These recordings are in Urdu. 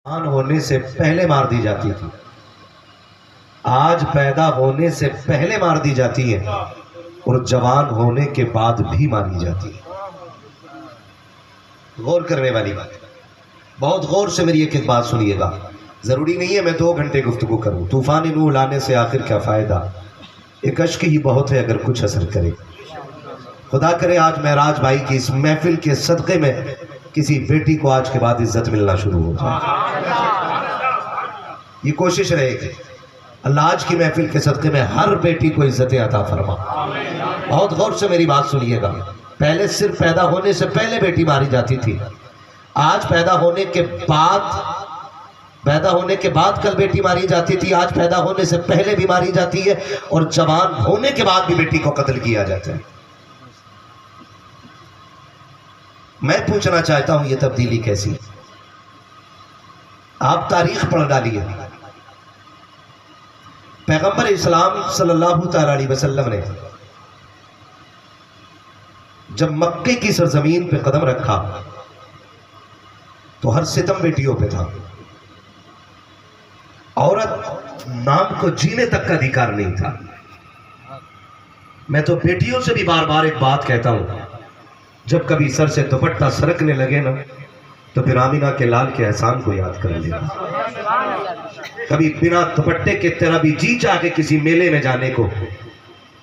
جوان ہونے سے پہلے مار دی جاتی تھی، آج پیدا ہونے سے پہلے مار دی جاتی ہے اور جوان ہونے کے بعد بھی ماری جاتی ہے۔ غور کرنے والی بات ہے، بہت غور سے میری ایک بات سنیے گا۔ ضروری نہیں ہے میں 2 گھنٹے گفتگو کروں۔ طوفان نوح لانے سے آخر کیا فائدہ، ایک اشک ہی بہت ہے اگر کچھ اثر کرے۔ خدا کرے آج معراج بھائی کی اس محفل کے صدقے میں کسی بیٹی کو آج کے بعد عزت ملنا شروع ہو جائے، یہ کوشش رہے گی۔ اللہ آج کی محفل کے صدقے میں ہر بیٹی کو عزت عطا فرما۔ بہت غور سے میری بات سنیے گا۔ پہلے صرف پیدا ہونے سے پہلے بیٹی ماری جاتی تھی، آج پیدا ہونے کے بعد کل بیٹی ماری جاتی تھی، آج پیدا ہونے سے پہلے بھی ماری جاتی ہے اور جوان ہونے کے بعد بھی بیٹی کو قتل کیا جاتا ہے۔ میں پوچھنا چاہتا ہوں یہ تبدیلی کیسی؟ آپ تاریخ پڑھ ڈالیے۔ پیغمبر اسلام صلی اللہ تعالی علیہ وسلم نے جب مکے کی سرزمین پہ قدم رکھا تو ہر ستم بیٹیوں پہ تھا۔ عورت نام کو جینے تک کا ادھیکار نہیں تھا۔ میں تو بیٹیوں سے بھی بار بار ایک بات کہتا ہوں، جب کبھی سر سے دوپٹہ سرکنے لگے نا تو پھر آمینہ کے لال کے احسان کو یاد کر لینا۔ کبھی بنا دوپٹے کے تیرا بھی جی چاہ کے کسی میلے میں جانے کو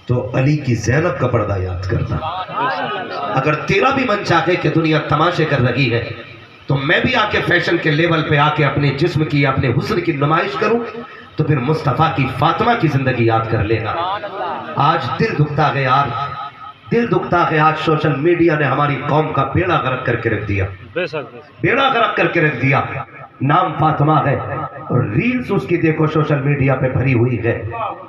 تو علی کی زینب کا پردہ یاد کرنا۔ اگر تیرا بھی من چاہے کہ دنیا تماشے کر رہی ہے تو میں بھی آ کے فیشن کے لیول پہ آ کے اپنے جسم کی اپنے حسن کی نمائش کروں تو پھر مصطفیٰ کی فاطمہ کی زندگی یاد کر لینا۔ آج دل دکھتا ہے یار، دل دکھتا ہے آج سوشل میڈیا نے ہماری قوم کا بیڑا غرق کر کے رکھ دیا، بیڑا غرق کر کے رکھ دیا۔ نام فاطمہ ہے اور ریلز اس کی دیکھو سوشل میڈیا پہ بھری ہوئی ہے،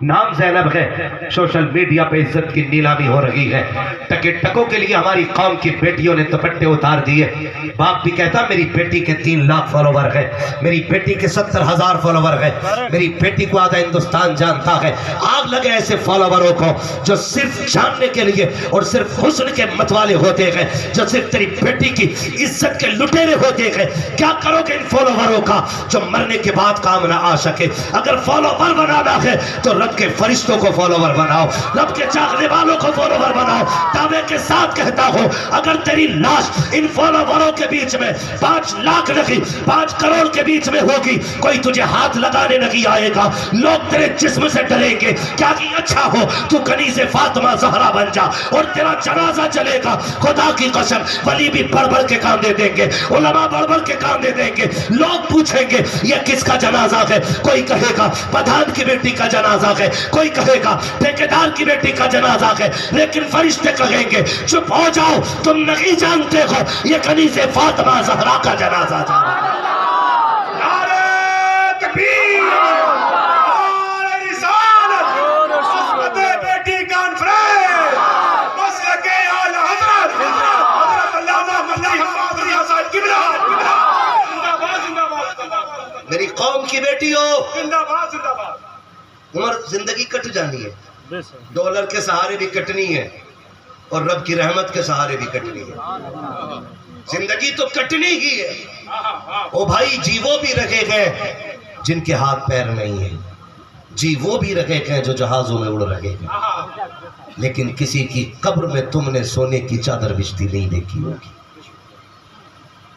نام زینب ہے، سوشل میڈیا پہ عزت کی نیلامی ہو رہی ہے۔ ٹکے ٹکوں کے لیے ہماری قوم کی بیٹیوں نے دوپٹے اتار دیے۔ باپ بھی کہتا میری بیٹی کے 3 لاکھ فالوور ہے، میری بیٹی کے 70,000 فالوور ہے، میری بیٹی کو آدھا ہندوستان جانتا ہے۔ آگ لگے ایسے فالووروں کو جو صرف جاننے کے لیے اور صرف حسن کے متوالے ہوتے ہیں، جو صرف تیری بیٹی کی عزت کے لٹیرے ہوتے ہیں۔ کیا کرو گے ان فالووروں کا جو مرنے کے بعد کام نہ آ سکے؟ اگر فالوور بنانا ہے تو رب کے فرشتوں کو فالوور بناؤ، رب کے چاہنے والوں کو فالوور بناؤ۔ دعوے کے ساتھ کہتا ہوں اگر تیری لاش ان فالووروں کے بیچ میں 5 لاکھ نہیں 5 کروڑ کے بیچ میں ہوگی، کوئی تجھے ہاتھ لگانے نہیں آئے گا، لوگ تیرے جسم سے ڈریں گے۔ کیا کہ اچھا ہو تو کنیز فاطمہ زہرا بن جا اور تیرا جنازہ چلے گا۔ خدا کی قسم ولی بھی بڑھ بڑھ کے کام دے دیں گے، علماء بڑھ بڑھ کے کام دے دیں گے۔ لوگ پوچھیں گے یہ کس کا جنازہ ہے؟ کوئی کہے گا پٹھان کی بیٹی کا جنازہ ہے، کوئی کہے گا ٹھیکیدار کی بیٹی کا جنازہ ہے، لیکن فرشتے کہیں گے چپ ہو جاؤ، تم نہیں جانتے ہو یہ کنیز فاطمہ زہرا کا جنازہ تھا۔ نعرہ تکبیر، نعرہ رسالت، عظمت بیٹی کانفرنس، مسلک اعلی حضرت علامہ مفتی حماد رضا صاحب قبلہ۔ میری قوم کی بیٹیوں، عمر زندگی کٹ جانی ہے، ڈالر کے سہارے بھی کٹنی ہے اور رب کی رحمت کے سہارے بھی کٹنی ہے۔ زندگی تو کٹنی ہی ہے۔ او بھائی جی وہ بھی رکھے گئے جن کے ہاتھ پیر نہیں ہیں، جی وہ بھی رکھے گئے جو جہازوں میں اڑ رہے ہیں، لیکن کسی کی قبر میں تم نے سونے کی چادر بچھتی نہیں دیکھی ہوگی۔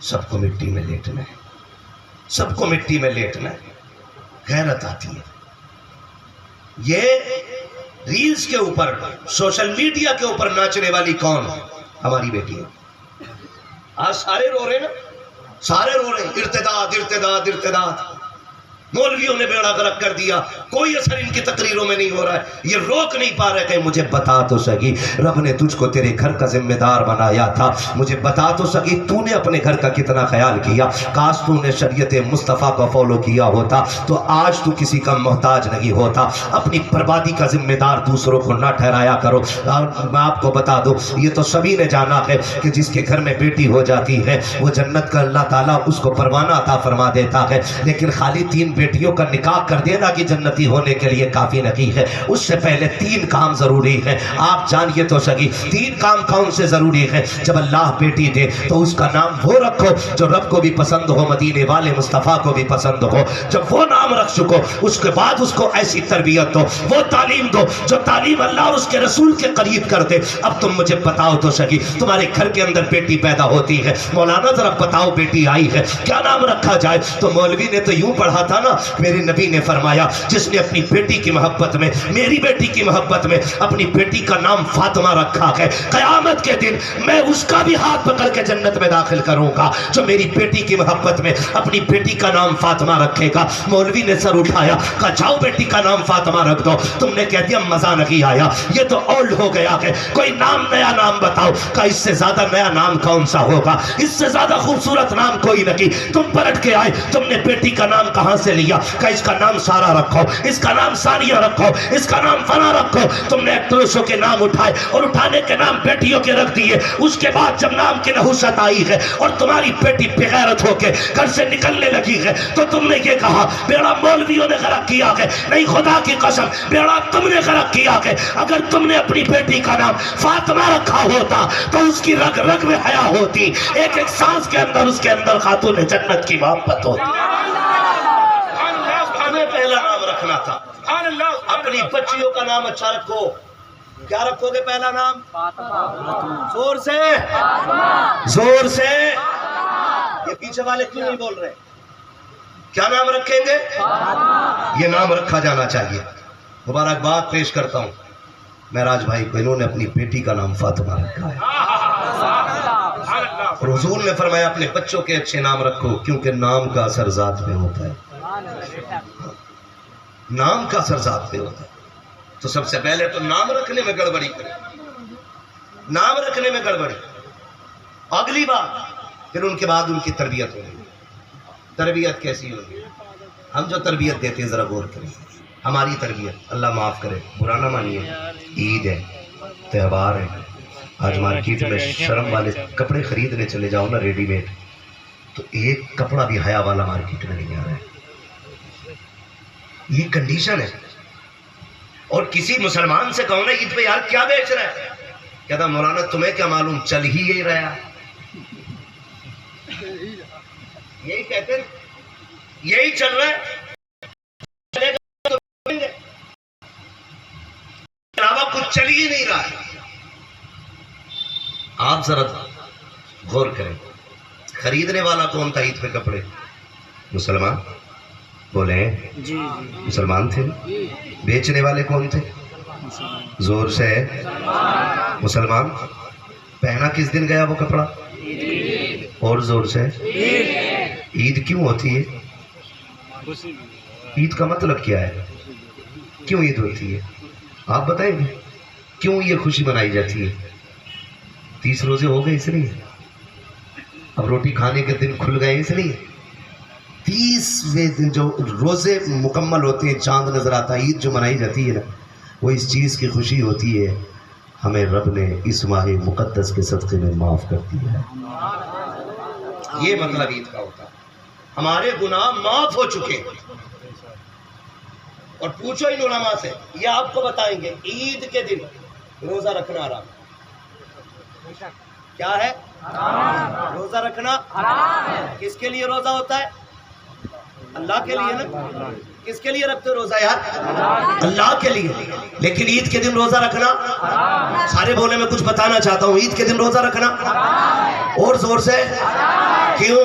سب کو مٹی میں لیٹنا ہے، سب کو مٹی میں لیٹنا ہے۔ غیرت آتی ہے۔ یہ ریلز کے اوپر سوشل میڈیا کے اوپر ناچنے والی کون؟ ہماری بیٹی ہے۔ آج سارے رو رہے نا، سارے رو رہے ہیں ارتداد ارتداد ارتداد۔ مولویوں نے بیڑا غرق کر دیا، کوئی اثر ان کی تقریروں میں نہیں ہو رہا ہے، یہ روک نہیں پا رہے کہ مجھے بتا تو سکی رب نے تجھ کو تیرے گھر کا ذمہ دار بنایا تھا، مجھے بتا تو سکی تو نے اپنے گھر کا کتنا خیال کیا، کاش تو نے شریعت مصطفیٰ کو فالو کیا ہوتا تو آج تو کسی کا محتاج نہیں ہوتا۔ اپنی بربادی کا ذمہ دار دوسروں کو نہ ٹھہرایا کرو۔ اور میں آپ کو بتا دوں یہ تو سبھی نے جانا ہے کہ جس کے گھر میں بیٹی ہو جاتی ہے وہ جنت کا اللہ تعالیٰ اس کو پروانہ عطا فرما دیتا ہے، لیکن خالی 3 بیٹیوں کا نکاح کر دینا کہ جنتی ہونے کے لیے کافی نہیں ہے، اس سے پہلے 3 کام ضروری ہے۔ آپ جانیے تو سگی 3 کام کون سے ضروری ہے؟ جب اللہ بیٹی دے تو اس کا نام وہ رکھو جو رب کو بھی پسند ہو، مدینے والے مصطفیٰ کو بھی پسند ہو۔ جب وہ نام رکھ چکو اس کے بعد اس کو ایسی تربیت دو، وہ تعلیم دو جو تعلیم اللہ اور اس کے رسول کے قریب کر دے۔ اب تم مجھے بتاؤ تو سگی، تمہارے گھر کے اندر بیٹی پیدا ہوتی ہے، مولانا ذرا بتاؤ بیٹی آئی ہے، کیا نام رکھا جائے؟ تو مولوی نے تو یوں پڑھا تھا نا، میرے نبی نے فرمایا جس نے اپنی بیٹی کی محبت میں، میری بیٹی کی محبت میں اپنی بیٹی کا نام فاطمہ رکھا ہے، قیامت کے دن میں اس کا بھی ہاتھ پکڑ کے جنت میں داخل کروں گا جو میری بیٹی کی محبت میں اپنی بیٹی کا نام فاطمہ رکھے گا۔ مولوی نے سر اٹھایا، کہا جاؤ بیٹی کا نام فاطمہ رکھ دو۔ تم نے کہہ دیا مزہ نہیں آیا، یہ تو اولڈ ہو گیا ہے، کوئی نام نیا نام بتاؤ۔ کہا اس سے زیادہ نیا نام کون سا ہوگا، اس سے زیادہ خوبصورت نام کوئی نہیں۔ تم پلٹ کے آئے، تم نے بیٹی کا نام کہاں سے لیا؟ کہا اس کا نام سارا رکھو، اس کا نام ثانیہ رکھو، اس کا نام فنا رکھو۔ تم نے ایکٹریسوں کے نام اٹھائے اور اٹھانے کے نام بیٹیوں کے رکھ دیے۔ اس کے بعد جب نام کی نحوست آئی ہے اور تمہاری بیٹی بغیرت ہو کے گھر سے نکلنے لگی ہے تو تم نے یہ کہا بیڑا مولویوں نے غرق کیا ہے۔ نہیں، خدا کی قسم بیڑا تم نے غرق کیا ہے۔ اگر تم نے اپنی بیٹی کا نام فاطمہ رکھا ہوتا تو اس کی رگ رگ میں حیا ہوتی، ایک ایک سانس کے اندر اس کے اندر خاتون جنت کی محبت ہوتی۔ ہمیں پہلا نام رکھنا تھا، اپنی بچیوں کا نام اچھا رکھو۔ کیا رکھو گے پہلا نام؟ زور سے، زور سے۔ یہ پیچھے والے کیوں نہیں بول رہے؟ کیا نام رکھیں گے؟ یہ نام رکھا جانا چاہیے۔ مبارکباد پیش کرتا ہوں معراج بھائی کو، انہوں نے اپنی بیٹی کا نام فاطمہ رکھا ہے۔ اور حضور نے فرمایا اپنے بچوں کے اچھے نام رکھو کیونکہ نام کا اثر ذات میں ہوتا ہے، نام کا اثر ذات میں ہوتا ہے۔ تو سب سے پہلے تو نام رکھنے میں گڑبڑی کرے، نام رکھنے میں گڑبڑی۔ اگلی بات پھر ان کے بعد ان کی تربیت ہوگی۔ تربیت کیسی ہوگی؟ ہم جو تربیت دیتے ہیں ذرا غور کریں۔ ہماری تربیت، اللہ معاف کرے، برا نہ مانیے، عید ہے، تہوار ہے، آج مارکیٹ میں شرم والے کپڑے خریدنے چلے جاؤ نا ریڈی میڈ، تو ایک کپڑا بھی حیا والا مارکیٹ میں نہیں آ رہا ہے۔ یہ کنڈیشن ہے۔ اور کسی مسلمان سے کہو نا عید پہ یار کیا بیچ رہا ہے، کہتا مولانا تمہیں کیا معلوم، چل ہی یہی رہا۔ یہی کہتے ہیں، یہی چل رہا ہے، علاوہ کچھ چل ہی نہیں رہا ہے۔ آپ ذرا غور کریں، خریدنے والا کون تھا عید پہ کپڑے؟ مسلمان بولے جی، مسلمان تھے۔ بیچنے والے کون تھے؟ زور سے مسلمان۔ پہنا کس دن گیا وہ کپڑا؟ اور زور سے عید کیوں ہوتی ہے؟ عید کا مطلب کیا ہے؟ کیوں عید ہوتی ہے؟ آپ بتائیں گے کیوں یہ خوشی منائی جاتی ہے؟ 30 روزے ہو گئے اس لیے، اب روٹی کھانے کے دن کھل گئے اس لیے۔ 30ویں دن جو روزے مکمل ہوتے ہیں، چاند نظر آتا ہے، عید جو منائی جاتی ہے نا، وہ اس چیز کی خوشی ہوتی ہے ہمیں رب نے اس ماہ مقدس کے صدقے میں معاف کر دیا ہے۔ یہ مطلب عید کا ہوتا ہے، ہمارے گناہ معاف ہو چکے۔ اور پوچھو ان علماء سے، یہ آپ کو بتائیں گے عید کے دن روزہ رکھنا حرام کیا ہے؟ روزہ رکھنا کس کے لیے روزہ ہوتا ہے؟ اللہ کے لیے نا۔ کس کے لیے رکھتے روزہ یار؟ اللہ کے لیے۔ لیکن عید کے دن روزہ رکھنا، سارے بولے میں کچھ بتانا چاہتا ہوں، عید کے دن روزہ رکھنا اور زور سے کیوں؟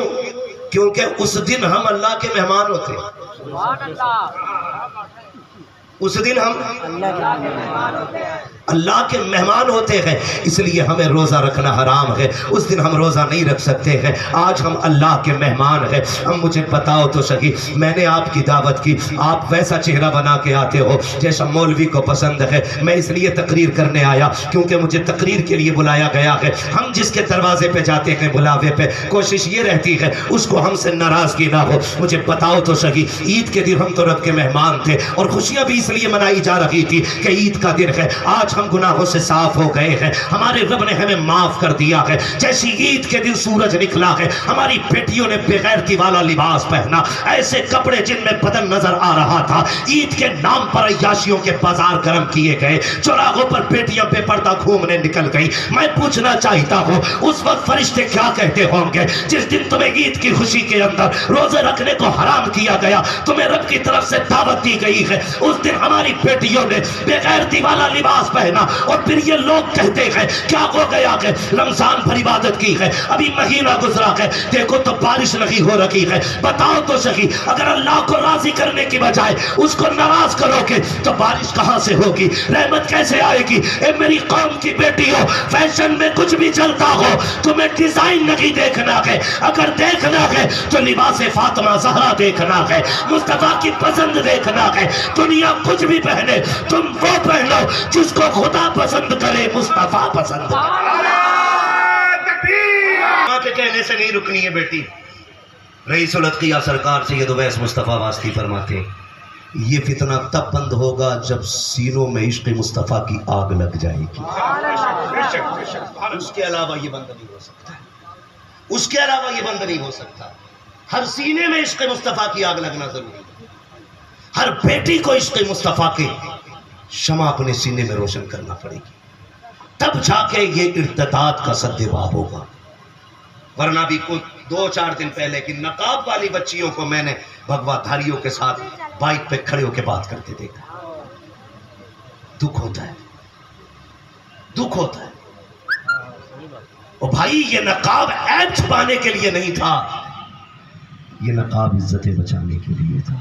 کیونکہ اس دن ہم اللہ کے مہمان ہوتے ہیں، اس دن ہم اللہ کے مہمان ہوتے ہیں، اس لیے ہمیں روزہ رکھنا حرام ہے۔ اس دن ہم روزہ نہیں رکھ سکتے ہیں، آج ہم اللہ کے مہمان ہیں۔ اب مجھے بتاؤ تو صحیح، میں نے آپ کی دعوت کی، آپ ویسا چہرہ بنا کے آتے ہو جیسا مولوی کو پسند ہے۔ میں اس لیے تقریر کرنے آیا کیونکہ مجھے تقریر کے لیے بلایا گیا ہے۔ ہم جس کے دروازے پہ جاتے ہیں بلاوے پہ، کوشش یہ رہتی ہے اس کو ہم سے ناراضگی نہ ہو۔ مجھے بتاؤ تو صحیح، عید کے دن ہم تو رب کے مہمان تھے اور خوشیاں بھی اس لیے منائی جا رہی تھی کہ عید کا دن ہے۔ آج ہم گناہوں سے صاف ہو گئے ہیں، ہمارے رب نے ہمیں معاف کر دیا ہے۔ جیسی عید کے دن سورج نکلا ہے، ہماری بیٹیوں نے بغیرتی والا لباس پہنا، ایسے کپڑے جن میں بدن نظر آ رہا تھا۔ عید کے نام پر عیاشیوں کے بازار گرم کیے گئے، چوراہوں پر بیٹیاں بے پردہ گھومنے نکل گئی۔ میں پوچھنا چاہتا ہوں اس وقت فرشتے کیا کہتے ہوں گے جس دن تمہیں عید کی خوشی کے اندر روزے رکھنے کو حرام کیا گیا، تمہیں رب کی طرف سے دعوت دی گئی ہے، اس دن ہماری بیٹیوں نے بغیرتی والا لباس پہنا، اور پھر یہ لوگ کہتے ہیں کیا ہو گیا کہ رمضان بھر عبادت کی ہے، ابھی مہینہ گزرا ہے، دیکھو تو بارش نہیں ہو رہی ہے۔ بتاؤ تو صحیح، اگر اللہ کو راضی کرنے کی بجائے اس کو ناراض کرو گے تو بارش کہاں سے ہوگی، رحمت کیسے آئے گی؟ اے میری قوم کی بیٹی ہو، فیشن میں کچھ بھی چلتا ہو، تمہیں ڈیزائن نہیں دیکھنا ہے، اگر دیکھنا ہے تو لباس فاطمہ زہرا دیکھنا ہے، مصطفیٰ کی پسند دیکھنا ہے۔ دنیا کچھ بھی پہنے، تم وہ پہنو جس کو خدا پسند کرے، مصطفیٰ پسند کرے۔ ماں کے کہنے سے نہیں رکنی ہے بیٹی۔ رئیس الاتقیہ سرکار سید اویس مصطفیٰ واسطی فرماتے یہ فتنہ تب بند ہوگا جب سینوں میں عشق مصطفیٰ کی آگ لگ جائے گی، اس کے علاوہ یہ بند نہیں ہو سکتا، اس کے علاوہ یہ بند نہیں ہو سکتا۔ ہر سینے میں عشق مصطفیٰ کی آگ لگنا ضروری ہے، ہر بیٹی کو عشق مصطفیٰ کے شمع اپنے سینے میں روشن کرنا پڑے گی، تب جا کے یہ ارتداد کا سدباب ہوگا۔ ورنہ بھی کچھ 2-4 دن پہلے کی نقاب والی بچیوں کو میں نے بھگوا دھاریوں کے ساتھ بائک پہ کھڑے ہو کے بات کرتے دیکھا، دکھ ہوتا ہے، دکھ ہوتا ہے۔ اور بھائی یہ نقاب عیب چھپانے کے لیے نہیں تھا، یہ نقاب عزتیں بچانے کے لیے تھا۔